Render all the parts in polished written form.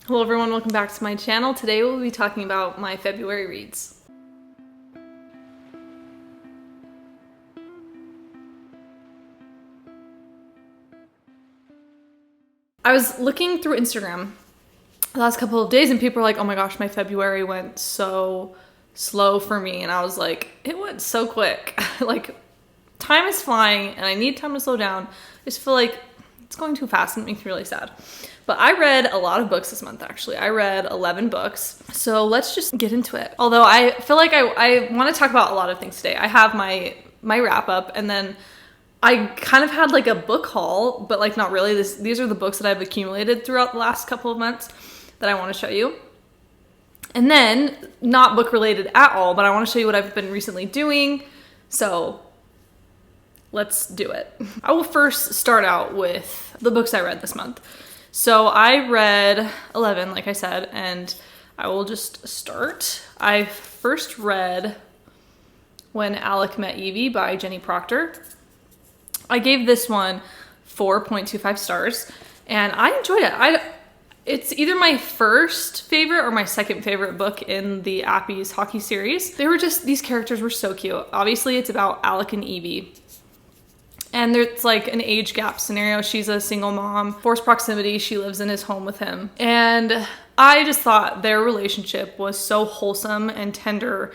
Hello everyone, welcome back to my channel. Today we'll be talking about my February reads. I was looking through Instagram the last couple of days and people were like, oh my gosh, my February went so slow for me. And I was like, it went so quick. Like, time is flying and I need time to slow down. I just feel like it's going too fast and it makes me really sad. But I read a lot of books this month, actually. I read 11 books. So let's just get into it. Although I feel like I want to talk about a lot of things today. I have my wrap up, and then I kind of had like a book haul, but like not really. These are the books that I've accumulated throughout the last couple of months that I want to show you. And then, not book related at all, but I want to show you what I've been recently doing. So let's do it. I will first start out with the books I read this month. So I read 11, like I said, and I will just start. I first read When Alec Met Evie by Jenny Proctor. I gave this one 4.25 stars, and I enjoyed it. It's either my first favorite or my second favorite book in the Appy's hockey series. These characters were so cute. Obviously, it's about Alec and Evie. And there's like an age gap scenario. She's a single mom, forced proximity. She lives in his home with him. And I just thought their relationship was so wholesome and tender.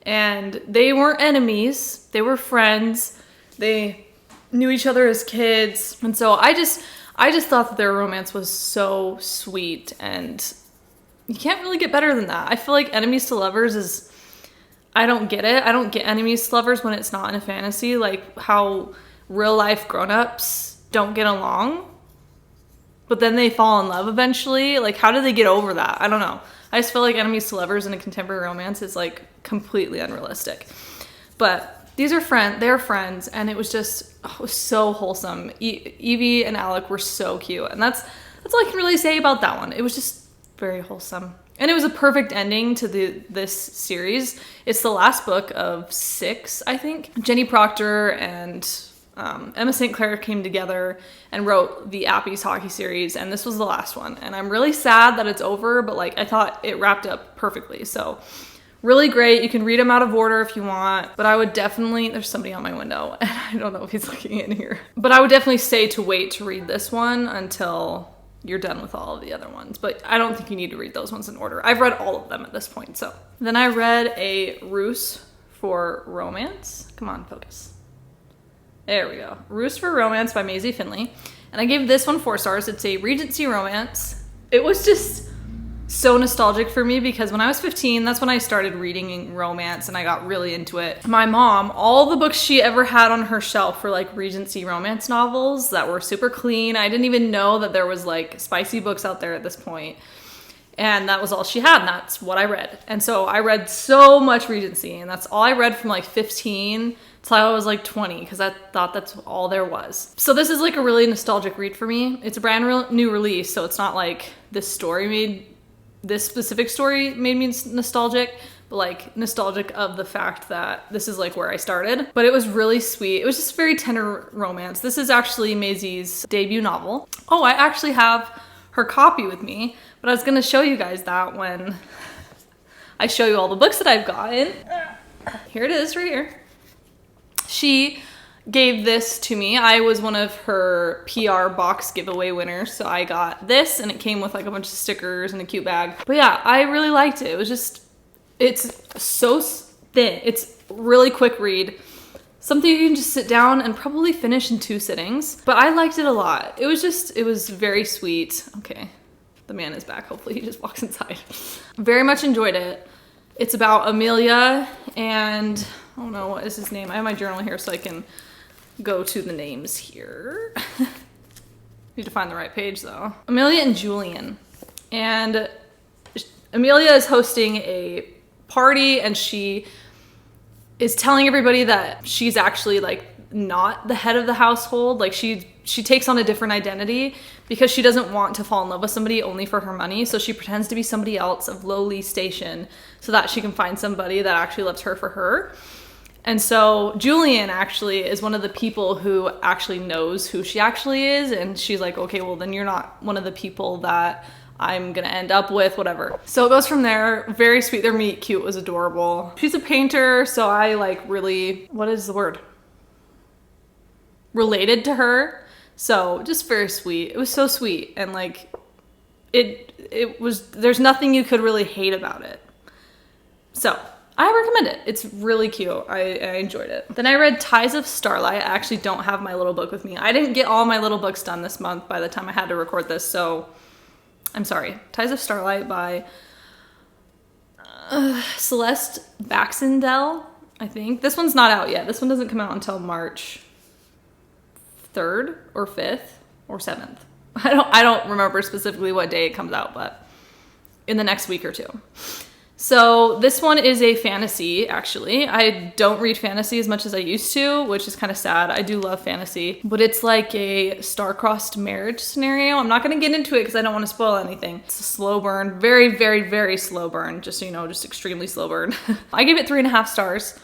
And they weren't enemies. They were friends. They knew each other as kids. And so I just thought that their romance was so sweet. And you can't really get better than that. I feel like enemies to lovers is, I don't get it. I don't get enemies to lovers when it's not in a fantasy. Like how real life grown-ups don't get along, but then they fall in love eventually. Like, how do they get over that? I don't know. I just feel like enemies to lovers in a contemporary romance is like completely unrealistic. But these are they're friends, and it was just so wholesome. Evie and Alec were so cute, and that's all I can really say about that one. It was just very wholesome. And it was a perfect ending to this series. It's the last book of 6, I think. Jenny Proctor and Emma St. Clair came together and wrote the Appy's hockey series, and this was the last one. And I'm really sad that it's over, but like I thought it wrapped up perfectly. So really great. You can read them out of order if you want, but I would definitely, there's somebody on my window and I don't know if he's looking in here, but I would definitely say to wait to read this one until you're done with all of the other ones. But I don't think you need to read those ones in order. I've read all of them at this point. So then I read a Ruse for Romance. Come on, focus. There we go. Ruse for Romance by Maisie Finley. And I gave this one 4 stars. It's a Regency romance. It was just so nostalgic for me because when I was 15, that's when I started reading romance and I got really into it. My mom, all the books she ever had on her shelf were like Regency romance novels that were super clean. I didn't even know that there was like spicy books out there at this point. And that was all she had, and that's what I read. And so I read so much Regency, and that's all I read from like 15 till I was like 20, because I thought that's all there was. So this is like a really nostalgic read for me. It's a brand new release, so it's not like this specific story made me nostalgic, but like nostalgic of the fact that this is like where I started. But it was really sweet. It was just very tender romance. This is actually Maisie's debut novel. Oh, I actually have her copy with me, but I was gonna show you guys that when I show you all the books that I've gotten. Here it is right here. She gave this to me. I was one of her PR box giveaway winners, so I got this, and it came with like a bunch of stickers and a cute bag. But yeah, I really liked it. It was just, it's so thin. It's really quick read. Something you can just sit down and probably finish in 2 sittings. But I liked it a lot. It was very sweet. Okay, the man is back. Hopefully he just walks inside. Very much enjoyed it. It's about Amelia and, oh no, what is his name? I have my journal here so I can go to the names here. Need to find the right page though. Amelia and Julian. And Amelia is hosting a party, and she is telling everybody that she's actually like not the head of the household. Like she takes on a different identity because she doesn't want to fall in love with somebody only for her money. So she pretends to be somebody else of lowly station so that she can find somebody that actually loves her for her. And so Julian actually is one of the people who actually knows who she actually is. And she's like, okay, well then you're not one of the people that I'm gonna end up with, whatever. So it goes from there. Very sweet. Their meet cute was adorable. She's a painter, so I like really, what is the word? Related to her. So just very sweet. It was so sweet. And like, it was, there's nothing you could really hate about it. So I recommend it. It's really cute. I enjoyed it. Then I read Ties of Starlight. I actually don't have my little book with me. I didn't get all my little books done this month by the time I had to record this, so I'm sorry. Ties of Starlight by Celeste Baxendell, I think. This one's not out yet. This one doesn't come out until March 3rd or 5th or 7th. I don't remember specifically what day it comes out, but in the next week or two. So this one is a fantasy, actually. I don't read fantasy as much as I used to, which is kind of sad. I do love fantasy, but it's like a star-crossed marriage scenario. I'm not going to get into it because I don't want to spoil anything. It's a slow burn, very, very, very slow burn. Just so you know, just extremely slow burn. I gave it 3.5 stars.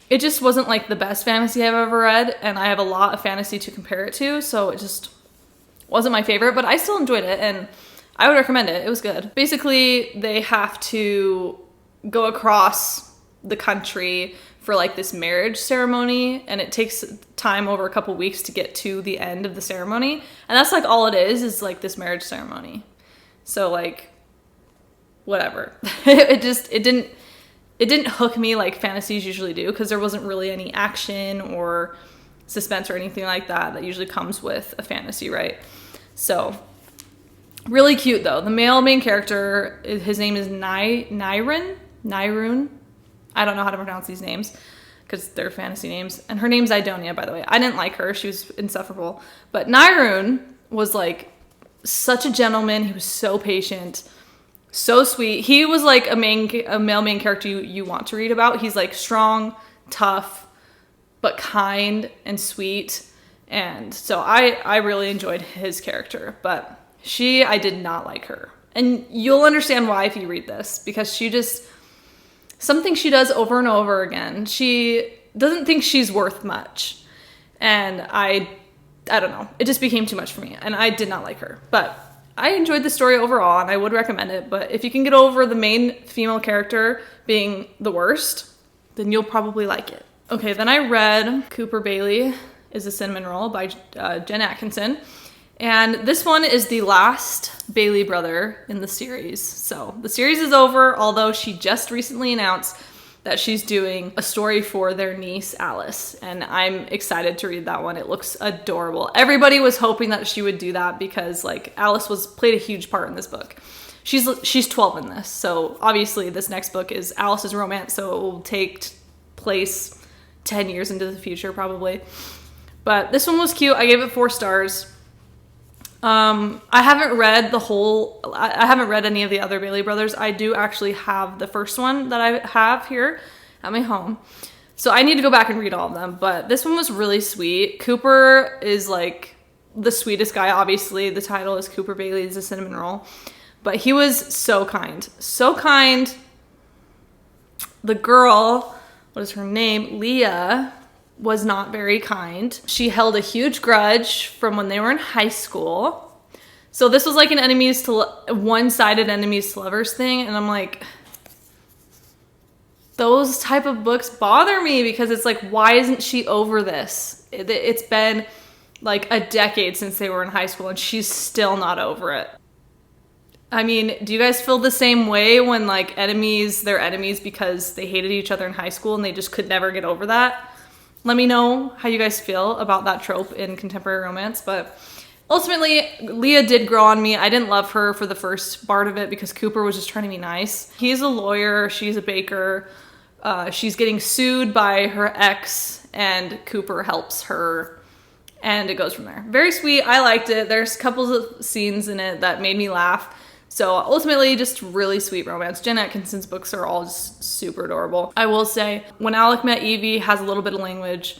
It just wasn't like the best fantasy I've ever read, and I have a lot of fantasy to compare it to, so it just wasn't my favorite, but I still enjoyed it, and I would recommend it. It was good. Basically, they have to go across the country for like this marriage ceremony, and it takes time over a couple weeks to get to the end of the ceremony. And that's like all it is like this marriage ceremony. So like, whatever. it didn't hook me like fantasies usually do, because there wasn't really any action or suspense or anything like that usually comes with a fantasy, right? So really cute though. The male main character, his name is Nyrun. I don't know how to pronounce these names because they're fantasy names. And her name's Idonia, by the way. I didn't like her. She was insufferable. But Nyrun was like such a gentleman. He was so patient, so sweet. He was like a male main character you want to read about. He's like strong, tough, but kind and sweet. And so I really enjoyed his character, but I did not like her. And you'll understand why if you read this, because something she does over and over again. She doesn't think she's worth much. And I don't know. It just became too much for me. And I did not like her. But I enjoyed the story overall, and I would recommend it. But if you can get over the main female character being the worst, then you'll probably like it. Okay, then I read Cooper Bailey is a Cinnamon Roll by Jen Atkinson. And this one is the last Bailey brother in the series. So the series is over, although she just recently announced that she's doing a story for their niece, Alice. And I'm excited to read that one. It looks adorable. Everybody was hoping that she would do that because like Alice played a huge part in this book. She's 12 in this. So obviously this next book is Alice's romance. So it will take place 10 years into the future probably. But this one was cute. I gave it 4 stars. I haven't read any of the other Bailey brothers. I do actually have the first one that I have here at my home. So I need to go back and read all of them, but this one was really sweet. Cooper is like the sweetest guy. Obviously the title is Cooper Bailey's a Cinnamon Roll, but he was so kind, so kind. The girl, what is her name? Leah, was not very kind. She held a huge grudge from when they were in high school. So this was like an one-sided enemies to lovers thing. And I'm like, those type of books bother me because it's like, why isn't she over this? It's been like a decade since they were in high school and she's still not over it. I mean, do you guys feel the same way when like they're enemies because they hated each other in high school and they just could never get over that? Let me know how you guys feel about that trope in contemporary romance. But ultimately, Leah did grow on me. I didn't love her for the first part of it because Cooper was just trying to be nice. He's a lawyer. She's a baker. She's getting sued by her ex, and Cooper helps her. And it goes from there. Very sweet. I liked it. There's a couple of scenes in it that made me laugh. So ultimately, just really sweet romance. Jen Atkinson's books are all just super adorable. I will say, When Alec Met Evie has a little bit of language.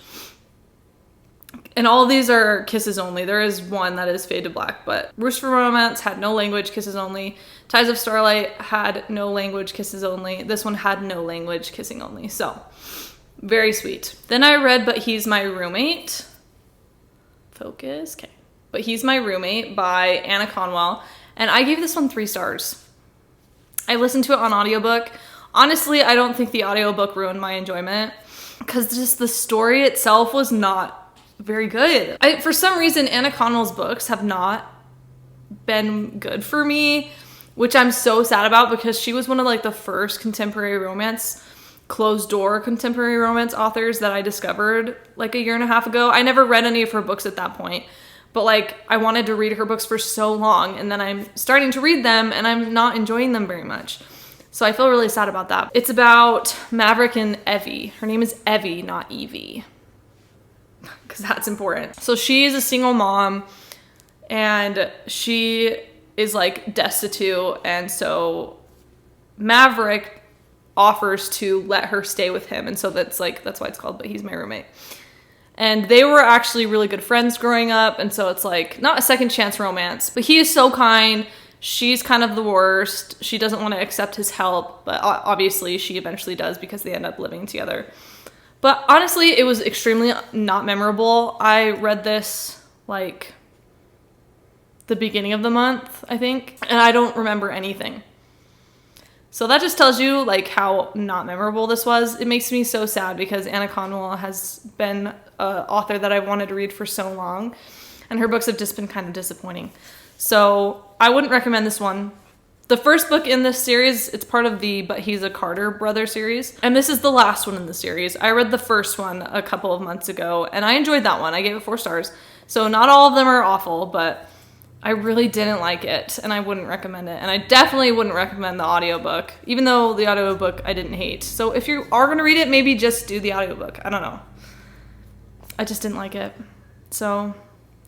And all of these are kisses only. There is one that is fade to black, but Ruse for Romance had no language, kisses only. Ties of Starlight had no language, kisses only. This one had no language, kissing only. So, very sweet. Then I read But He's My Roommate. Focus, okay. But He's My Roommate by Annah Conwell. And I gave this one 3 stars. I listened to it on audiobook. Honestly, I don't think the audiobook ruined my enjoyment because just the story itself was not very good. For some reason, Anna Conwell's books have not been good for me, which I'm so sad about because she was one of like the first contemporary romance, closed door contemporary romance authors that I discovered like a year and a half ago. I never read any of her books at that point, but like I wanted to read her books for so long, and then I'm starting to read them and I'm not enjoying them very much. So I feel really sad about that. It's about Maverick and Evie. Her name is Evie, not Evie, because that's important. So she is a single mom and she is like destitute, and so Maverick offers to let her stay with him, and so that's why it's called But He's My Roommate. And they were actually really good friends growing up, and so it's like not a second chance romance, but he is so kind. She's kind of the worst. She doesn't want to accept his help, but obviously she eventually does because they end up living together. But honestly, it was extremely not memorable. I read this like the beginning of the month, I think, and I don't remember anything. So that just tells you like how not memorable this was. It makes me so sad because Anna Conwell has been an author that I've wanted to read for so long, and her books have just been kind of disappointing. So I wouldn't recommend this one. The first book in this series, it's part of the But He's a Carter Brother series, and this is the last one in the series. I read the first one a couple of months ago, and I enjoyed that one. I gave it 4 stars. So not all of them are awful, but I really didn't like it, and I wouldn't recommend it. And I definitely wouldn't recommend the audiobook, even though the audiobook I didn't hate. So if you are going to read it, maybe just do the audiobook. I don't know. I just didn't like it. So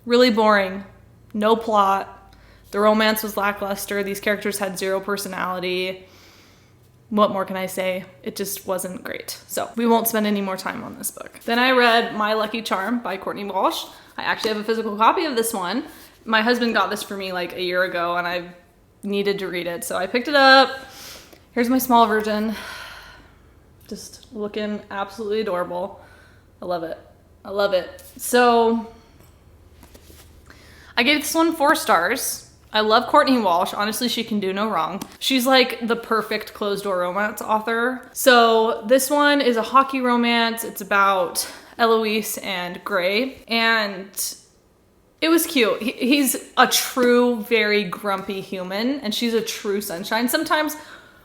really boring. No plot. The romance was lackluster. These characters had 0 personality. What more can I say? It just wasn't great. So we won't spend any more time on this book. Then I read My Lucky Charm by Courtney Walsh. I actually have a physical copy of this one. My husband got this for me like a year ago, and I needed to read it, so I picked it up. Here's my small version. Just looking absolutely adorable. I love it. I love it. So I gave this one 4 stars. I love Courtney Walsh. Honestly, she can do no wrong. She's like the perfect closed-door romance author. So this one is a hockey romance. It's about Eloise and Gray, and it was cute. He's a true, very grumpy human, and she's a true sunshine. Sometimes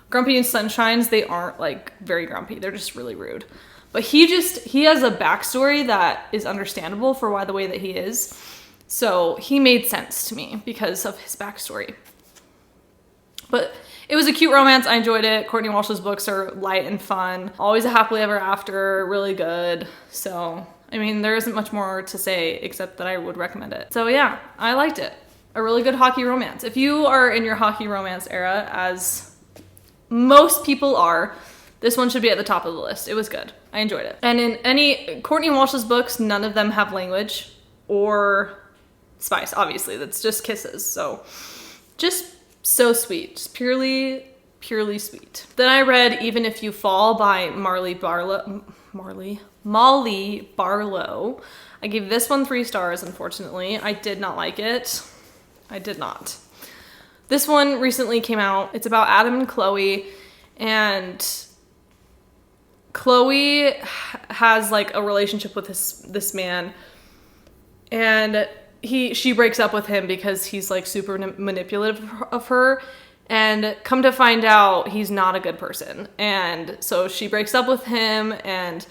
grumpy and sunshines, they aren't like very grumpy. They're just really rude. But he has a backstory that is understandable for why the way that he is. So he made sense to me because of his backstory. But it was a cute romance. I enjoyed it. Courtney Walsh's books are light and fun. Always a happily ever after, really good. So, I mean, there isn't much more to say except that I would recommend it. So yeah, I liked it. A really good hockey romance. If you are in your hockey romance era, as most people are, this one should be at the top of the list. It was good. I enjoyed it. And in any Courtney Walsh's books, none of them have language or spice, obviously. That's just kisses. So just so sweet. Just purely sweet. Then I read Even If You Fall by Molly Barlowe. I gave this one 3 stars, unfortunately. I did not like it. I did not. This one recently came out. It's about Adam and Chloe, and Chloe has like a relationship with this man, and she breaks up with him because he's like super manipulative of her, and come to find out he's not a good person. And so she breaks up with him, and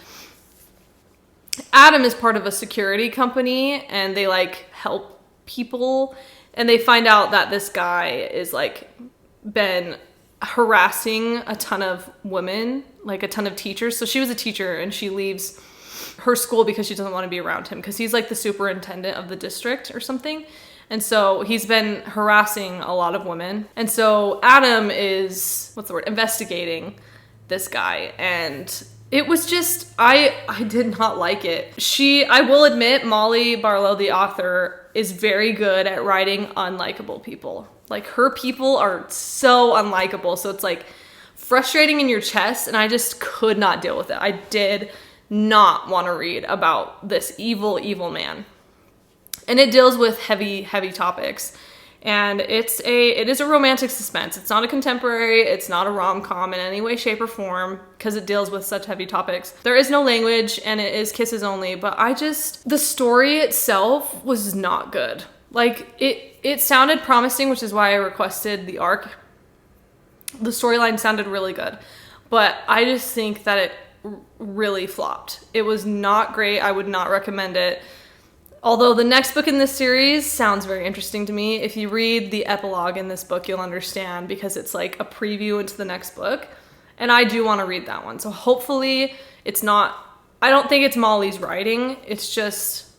Adam is part of a security company, and they like help people, and they find out that this guy is like been harassing a ton of women, like a ton of teachers. So she was a teacher, and she leaves her school because she doesn't want to be around him because he's like the superintendent of the district or something. And so he's been harassing a lot of women. And so Adam is, investigating this guy. And it was just, I did not like it. I will admit, Molly Barlowe, the author, is very good at writing unlikable people. Like, her people are so unlikable. So it's like frustrating in your chest, and I just could not deal with it. I did not want to read about this evil man. And it deals with heavy topics. And it is a romantic suspense. It's not a contemporary, it's not a rom-com in any way, shape, or form, because it deals with such heavy topics. There is no language, and it is kisses only, but the story itself was not good. Like, it sounded promising, which is why I requested the arc. The storyline sounded really good, but I just think that it really flopped. It was not great. I would not recommend it. Although the next book in this series sounds very interesting to me. If you read the epilogue in this book, you'll understand, because it's like a preview into the next book. And I do want to read that one. So hopefully it's not, I don't think it's Molly's writing. It's just,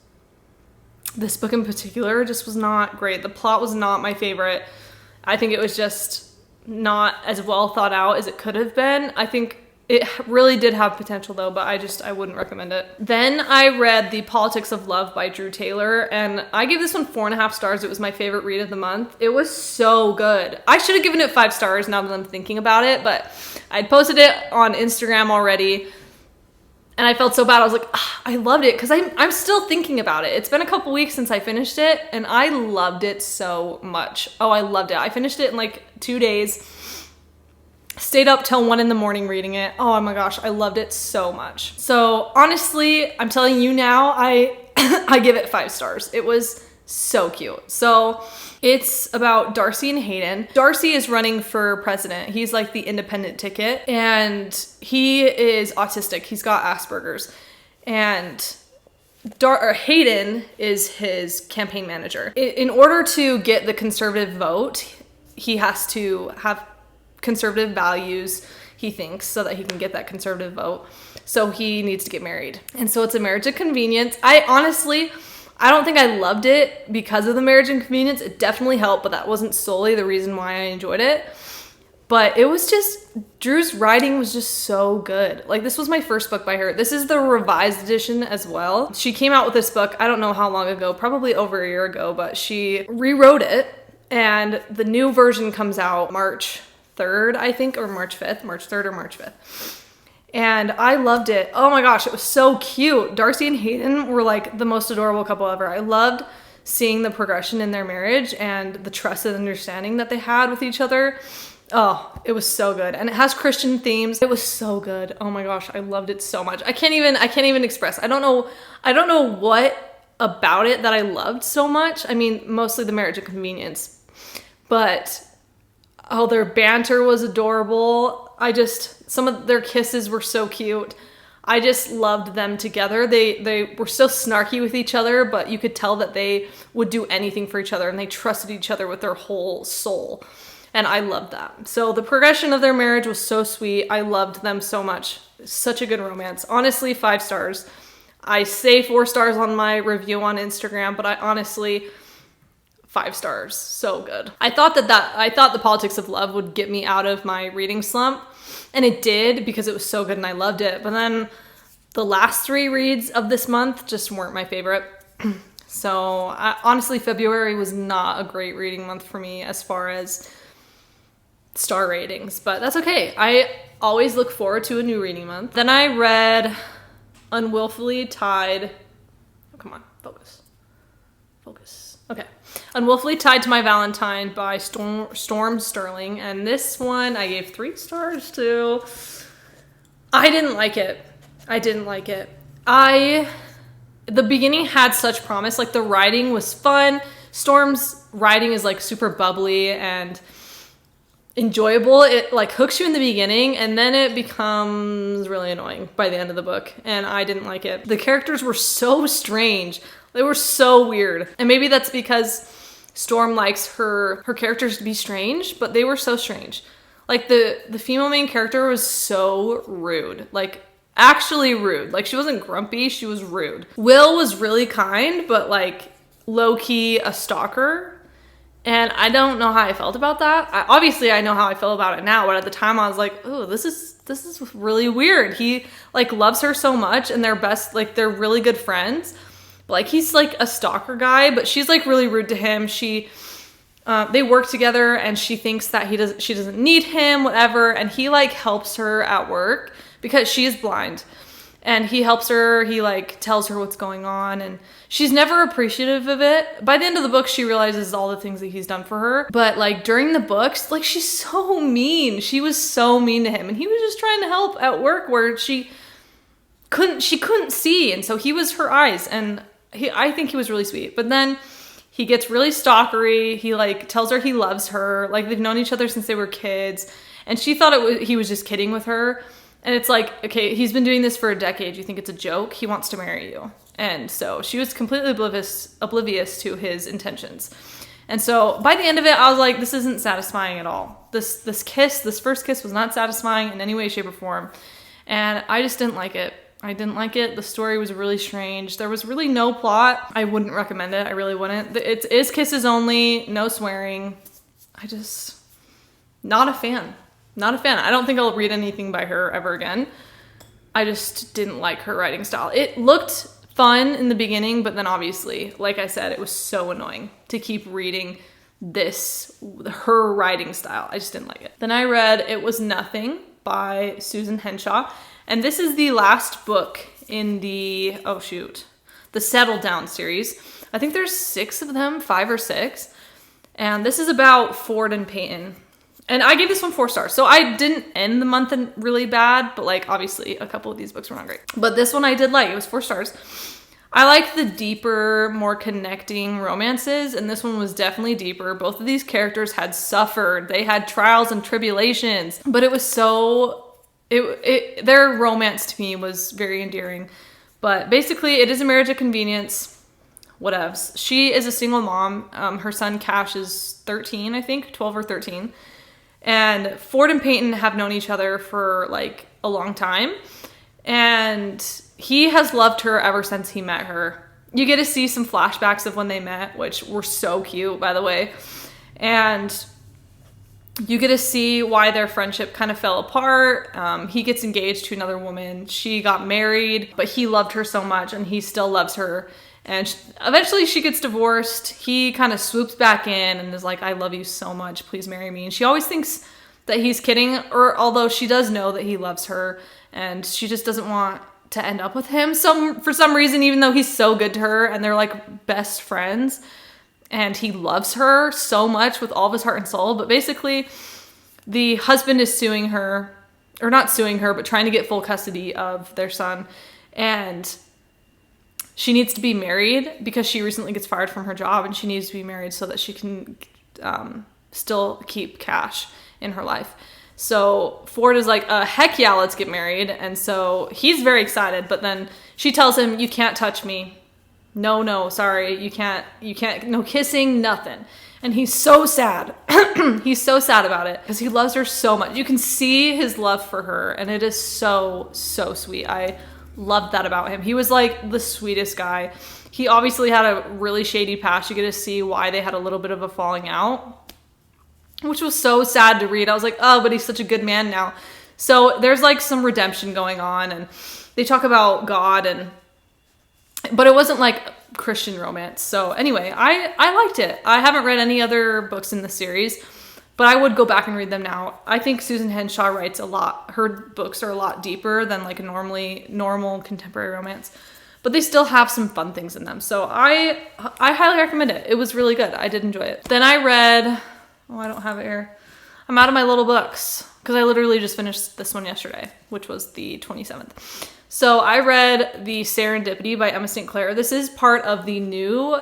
this book in particular just was not great. The plot was not my favorite. I think it was just not as well thought out as it could have been. I think it really did have potential though, but I wouldn't recommend it. Then I read The Politics of Love by Drew Taylor, and I gave this one 4.5 stars. It was my favorite read of the month. It was so good. I should have given it 5 stars now that I'm thinking about it, but I'd posted it on Instagram already, and I felt so bad. I was like, I loved it, because I'm still thinking about it. It's been a couple weeks since I finished it, and I loved it so much. Oh, I loved it. I finished it in like 2 days. Stayed up till 1 a.m. reading it. Oh my gosh, I loved it so much. So honestly, I'm telling you now, I give it 5 stars. It was so cute. So it's about Darcy and Hayden. Darcy is running for president. He's like the independent ticket, and he is autistic. He's got Asperger's, and Hayden is his campaign manager. In order to get the conservative vote, he has to have conservative values, he thinks, so that he can get that conservative vote. So he needs to get married. And so it's a marriage of convenience. I don't think I loved it because of the marriage and convenience. It definitely helped, but that wasn't solely the reason why I enjoyed it. But it was just, Drew's writing was just so good. Like, this was my first book by her. This is the revised edition as well. She came out with this book, I don't know how long ago, probably over a year ago, but she rewrote it, and the new version comes out March 3rd, I think, or March 5th, March 3rd or March 5th. And I loved it. Oh my gosh, it was so cute. Darcy and Hayden were like the most adorable couple ever. I loved seeing the progression in their marriage and the trust and understanding that they had with each other. Oh, it was so good. And it has Christian themes. It was so good. Oh my gosh, I loved it so much. I can't even express. I don't know what about it that I loved so much. I mean, mostly the marriage of convenience, but oh, their banter was adorable. Some of their kisses were so cute. I just loved them together. They were so snarky with each other, but you could tell that they would do anything for each other, and they trusted each other with their whole soul. And I loved that. So the progression of their marriage was so sweet. I loved them so much. Such a good romance. Honestly, 5 stars. I say 4 stars on my review on Instagram, but I honestly, 5 stars. So good. I thought The Politics of Love would get me out of my reading slump, and it did, because it was so good and I loved it. But then the last 3 reads of this month just weren't my favorite. So honestly, February was not a great reading month for me as far as star ratings, but that's okay. I always look forward to a new reading month. Then I read Unwillfully Tied. Oh, come on, focus. Okay. Unwillfully Tied to My Valentine by Storm Sterling. And this one I gave 3 stars to. I didn't like it. The beginning had such promise. Like, the writing was fun. Storm's writing is like super bubbly and enjoyable. It like hooks you in the beginning, and then it becomes really annoying by the end of the book. And I didn't like it. The characters were so strange. They were so weird. And maybe that's because Storm likes her characters to be strange, but they were so strange. Like, the female main character was so rude. Like, actually rude. Like, she wasn't grumpy, she was rude. Will was really kind, but like low-key a stalker. And I don't know how I felt about that. Obviously I know how I feel about it now, but at the time I was like, oh, this is really weird. He like loves her so much, and they're really good friends. Like, he's like a stalker guy, but she's like really rude to him. They work together, and she thinks that she doesn't need him, whatever. And he like helps her at work because she is blind. And he helps her, he like tells her what's going on, and she's never appreciative of it. By the end of the book, she realizes all the things that he's done for her. But like during the books, like she's so mean. She was so mean to him, and he was just trying to help at work where she couldn't see, and so he was her eyes, and I think he was really sweet. But then he gets really stalkery. He like tells her he loves her, like they've known each other since they were kids, and she thought he was just kidding with her. And it's like, okay, he's been doing this for a decade. You think it's a joke? He wants to marry you. And so she was completely oblivious to his intentions. And so by the end of it, I was like, this isn't satisfying at all. This first kiss was not satisfying in any way, shape, or form. And I just didn't like it. I didn't like it. The story was really strange. There was really no plot. I wouldn't recommend it. I really wouldn't. It is kisses only, no swearing. Not a fan. Not a fan. I don't think I'll read anything by her ever again. I just didn't like her writing style. It looked fun in the beginning, but then obviously, like I said, it was so annoying to keep reading her writing style. I just didn't like it. Then I read It Was Nothing by Susan Henshaw. And this is the last book in the Settle Down series. I think there's 6 of them, 5 or 6. And this is about Ford and Peyton. And I gave this one 4 stars. So I didn't end the month really bad, but like obviously a couple of these books were not great. But this one I did like. It was 4 stars. I like the deeper, more connecting romances, and this one was definitely deeper. Both of these characters had suffered. They had trials and tribulations, but it was their romance to me was very endearing. But basically it is a marriage of convenience. Whatevs. She is a single mom. Her son Cash is 13, I think, 12 or 13. And Ford and Peyton have known each other for like a long time. And he has loved her ever since he met her. You get to see some flashbacks of when they met, which were so cute, by the way. And you get to see why their friendship kind of fell apart. He gets engaged to another woman. She got married, but he loved her so much and he still loves her. And eventually she gets divorced. He kind of swoops back in and is like, I love you so much. Please marry me. And she always thinks that he's kidding, or although she does know that he loves her and she just doesn't want to end up with him for some reason, even though he's so good to her and they're like best friends. And he loves her so much with all of his heart and soul. But basically the husband is suing her, or not suing her, but trying to get full custody of their son. And she needs to be married because she recently gets fired from her job, and she needs to be married so that she can still keep Cash in her life. So Ford is like, heck yeah, let's get married. And so he's very excited, but then she tells him, you can't touch me. No, sorry, you can't, no kissing, nothing. And he's so sad. He's so sad about it because he loves her so much. You can see his love for her, and it is so, so sweet. I loved that about him. He was like the sweetest guy. He obviously had a really shady past. You get to see why they had a little bit of a falling out, which was so sad to read. I was like, oh, but he's such a good man now. So there's like some redemption going on, and they talk about God, but it wasn't like Christian romance. So anyway, I liked it. I haven't read any other books in the series, but I would go back and read them now. I think Susan Henshaw writes a lot. Her books are a lot deeper than like a normal contemporary romance, but they still have some fun things in them. So I highly recommend it. It was really good. I did enjoy it. Then I read, I don't have it here. I'm out of my little books because I literally just finished this one yesterday, which was the 27th. So I read the Serendipity by Emma St. Clair. This is part of the new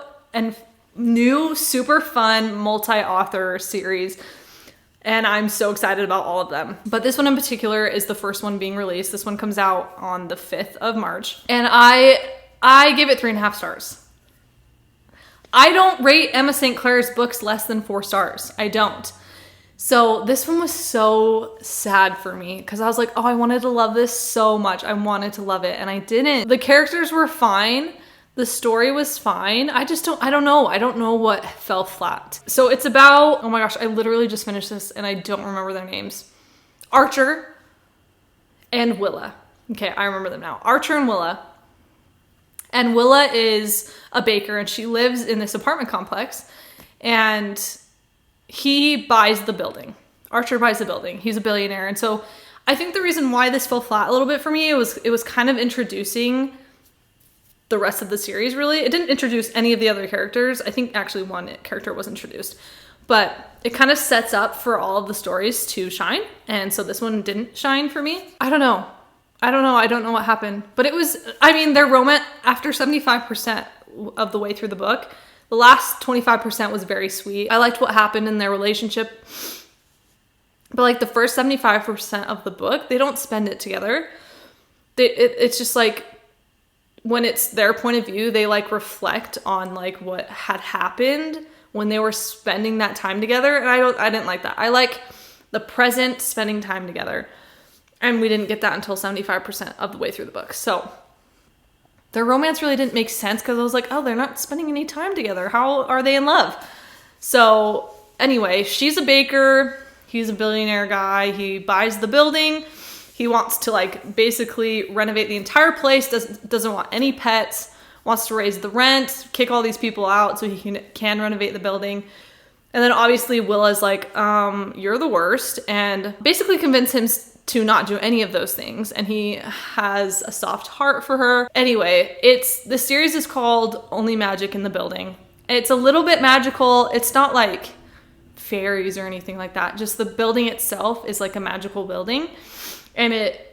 super fun multi-author series, and I'm so excited about all of them. But this one in particular is the first one being released. This one comes out on the 5th of March, and I give it 3.5 stars. I don't rate Emma St. Clair's books less than 4 stars. I don't. So this one was so sad for me because I was like, oh, I wanted to love this so much. I wanted to love it, and I didn't. The characters were fine. The story was fine. I don't know. I don't know what fell flat. So it's about, oh my gosh, I literally just finished this and I don't remember their names. Archer and Willa. Okay, I remember them now. Archer and Willa. And Willa is a baker, and she lives in this apartment complex, and he buys the building. Archer buys the building. He's a billionaire. And so I think the reason why this fell flat a little bit for me, it was kind of introducing the rest of the series, really. It didn't introduce any of the other characters. I think actually one character was introduced, but it kind of sets up for all of the stories to shine. And so this one didn't shine for me. I don't know. I don't know what happened, but it was, I mean, their romance after 75% of the way through the book, the last 25% was very sweet. I liked what happened in their relationship, but like the first 75% of the book, they don't spend it together. It's just like, when it's their point of view, they like reflect on like what had happened when they were spending that time together. And I didn't like that. I like the present spending time together. And we didn't get that until 75% of the way through the book. So their romance really didn't make sense because I was like, oh, they're not spending any time together. How are they in love? So anyway, she's a baker. He's a billionaire guy. He buys the building. He wants to like basically renovate the entire place. Doesn't want any pets. Wants to raise the rent, kick all these people out so he can renovate the building. And then obviously Willa's like, you're the worst, and basically convince him to not do any of those things. And he has a soft heart for her. Anyway, the series is called Only Magic in the Building. It's a little bit magical. It's not like fairies or anything like that. Just the building itself is like a magical building. And it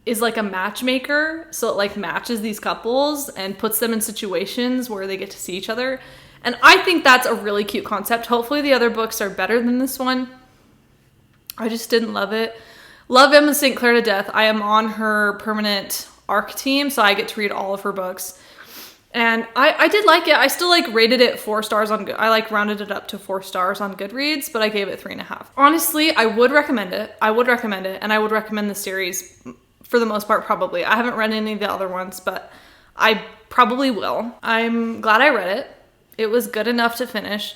is like a matchmaker. So it like matches these couples and puts them in situations where they get to see each other. And I think that's a really cute concept. Hopefully the other books are better than this one. I just didn't love it. Love Emma St. Clair to death. I am on her permanent ARC team, so I get to read all of her books. And I did like it. I still like rated it 4 stars on I like rounded it up to 4 stars on Goodreads, but I gave it 3.5. Honestly, I would recommend it. And I would recommend the series for the most part, probably. I haven't read any of the other ones, but I probably will. I'm glad I read it. It was good enough to finish,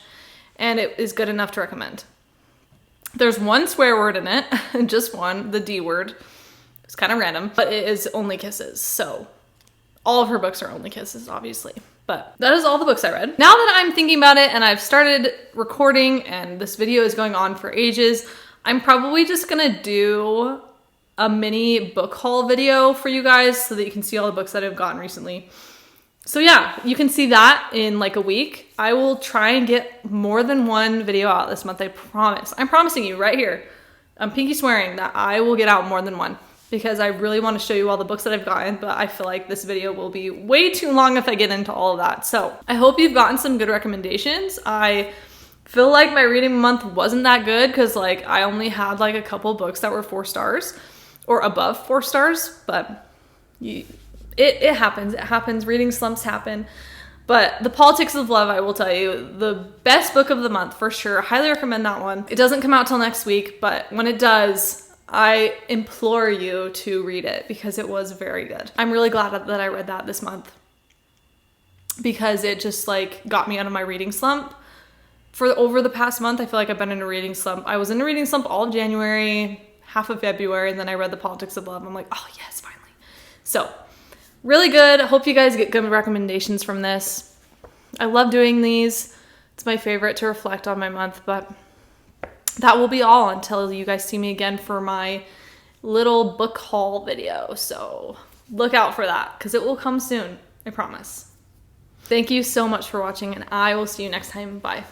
and it is good enough to recommend. There's one swear word in it, just one, the D word. It's kind of random, but it is only kisses. So all of her books are only kisses, obviously. But that is all the books I read. Now that I'm thinking about it and I've started recording and this video is going on for ages, I'm probably just gonna do a mini book haul video for you guys so that you can see all the books that I've gotten recently. So yeah, you can see that in like a week. I will try and get more than one video out this month, I promise. I'm promising you right here. I'm pinky swearing that I will get out more than one because I really want to show you all the books that I've gotten, but I feel like this video will be way too long if I get into all of that. So I hope you've gotten some good recommendations. I feel like my reading month wasn't that good because like I only had like a couple books that were 4 stars or above 4 stars, but it happens. It happens. Reading slumps happen. But The Politics of Love, I will tell you, the best book of the month for sure. Highly recommend that one. It doesn't come out till next week, but when it does, I implore you to read it because it was very good. I'm really glad that I read that this month because it just like got me out of my reading slump. For over the past month, I feel like I've been in a reading slump. I was in a reading slump all of January, half of February, and then I read The Politics of Love. I'm like, oh yes, finally. So really good. Hope you guys get good recommendations from this. I love doing these. It's my favorite to reflect on my month, but that will be all until you guys see me again for my little book haul video. So look out for that because it will come soon. I promise. Thank you so much for watching, and I will see you next time. Bye.